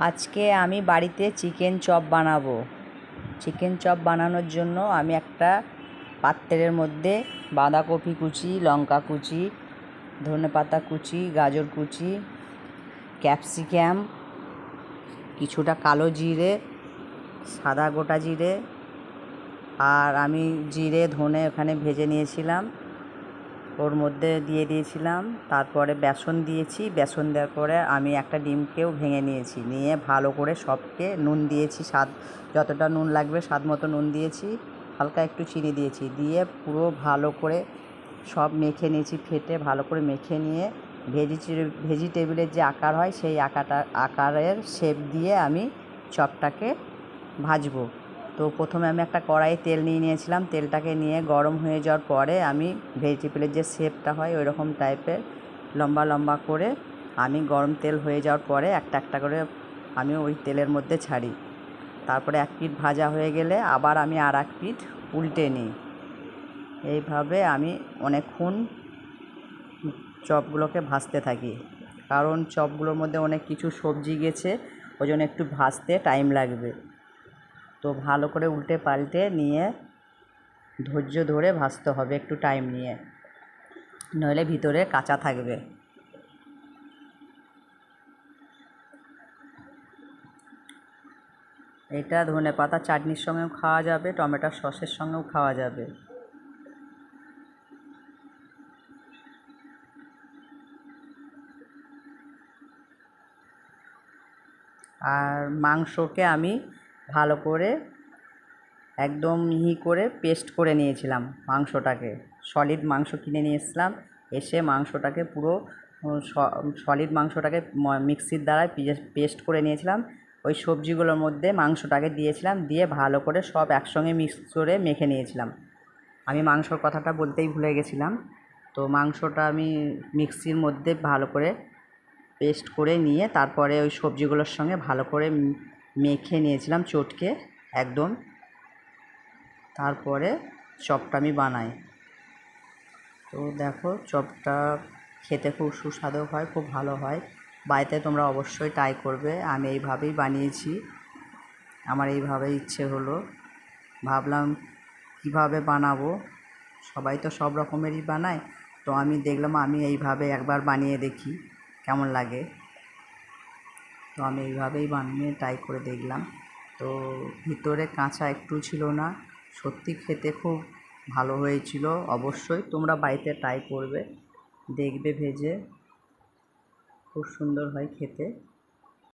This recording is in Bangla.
আজকে আমি বাড়িতে চিকেন চপ বানাবো। চিকেন চপ বানানোর জন্য আমি একটা পাত্রের মধ্যে বাঁধাকপি কুচি, লঙ্কা কুচি, ধনেপাতা কুচি, গাজর কুচি, ক্যাপসিকাম, কিছুটা কালো জিরে, সাদা গোটা জিরে, আর আমি জিরে ধনে ওখানে ভেজে নিয়েছিলাম, ওর মধ্যে দিয়ে দিয়েছিলাম। তারপরে বেসন দিয়েছি, বেসন দেওয়ার পরে আমি একটা ডিমকেও ভেঙে নিয়েছি, নিয়ে ভালো করে সবকে নুন দিয়েছি, স্বাদ যতটা নুন লাগবে স্বাদ মতো নুন দিয়েছি, হালকা একটু চিনি দিয়েছি, দিয়ে পুরো ভালো করে সব মেখে নিয়েছি। ফেটে ভালো করে মেখে নিয়ে ভেজিটেবিলের যে আকার হয় সেই আকারের শেপ দিয়ে আমি চপটাকে ভাজবো। তো প্রথমে আমি একটা কড়াইয়ে তেল নিয়ে নিয়েছিলাম, তেলটাকে নিয়ে গরম হয়ে যাওয়ার পরে আমি ভেজিটেবিলের যে শেপটা হয় ওই রকম টাইপের লম্বা লম্বা করে আমি গরম তেল হয়ে যাওয়ার পরে একটা একটা করে আমি ওই তেলের মধ্যে ছাড়ি। তারপরে এক পিঠ ভাজা হয়ে গেলে আবার আমি আর এক পিঠ উল্টে নিই। এইভাবে আমি অনেকক্ষণ চপগুলোকে ভাজতে থাকি, কারণ চপগুলোর মধ্যে অনেক কিছু সবজি গেছে, ওই জন্য একটু ভাজতে টাইম লাগবে। তো ভালো করে উল্টে পাল্টে নিয়ে ধৈর্য ধরে ভাজতে হবে একটু টাইম নিয়ে, নইলে ভিতরে কাঁচা থাকবে। এটা ধনেপাতা চাটনির সঙ্গেও খাওয়া যাবে, টমেটোর সসের সঙ্গেও খাওয়া যাবে। আর মাংসকে আমি ভালো করে একদম মিহি করে পেস্ট করে নিয়েছিলাম। মাংসটাকে সলিড মাংস কিনে নিয়ে এসেছিলাম, এসে মাংসটাকে পুরো সলিড মাংসটাকে মিক্সির দ্বারা পেস্ট করে নিয়েছিলাম। ওই সবজিগুলোর মধ্যে মাংসটাকে দিয়েছিলাম, দিয়ে ভালো করে সব একসঙ্গে মিক্স করে মেখে নিয়েছিলাম। আমি মাংসর কথাটা বলতেই ভুলে গেছিলাম। তো মাংসটা আমি মিক্সির মধ্যে ভালো করে পেস্ট করে নিয়ে তারপরে ওই সবজিগুলোর সঙ্গে ভালো করে মেখে নিয়েছিলাম চটকে একদম। তারপরে চপটা আমি বানাই। তো দেখো চপটা খেতে খুব সুস্বাদু হয়, খুব ভালো হয়। বাড়িতে তোমরা অবশ্যই ট্রাই করবে। আমি এইভাবেই বানিয়েছি, আমার এইভাবে ইচ্ছে হলো, ভাবলাম কীভাবে বানাবো। সবাই তো সব রকমেরই বানায়, তো আমি দেখলাম আমি এইভাবে একবার বানিয়ে দেখি কেমন লাগে। তো আমি এইভাবেই বানিয়ে ট্রাই করে দেখলাম। তো ভিতরে কাঁচা একটু ছিল না, সত্যি খেতে খুব ভালো হয়েছিল। অবশ্যই তোমরা বাড়িতে ট্রাই করবে, দেখবে ভেজে খুব সুন্দর হয় খেতে।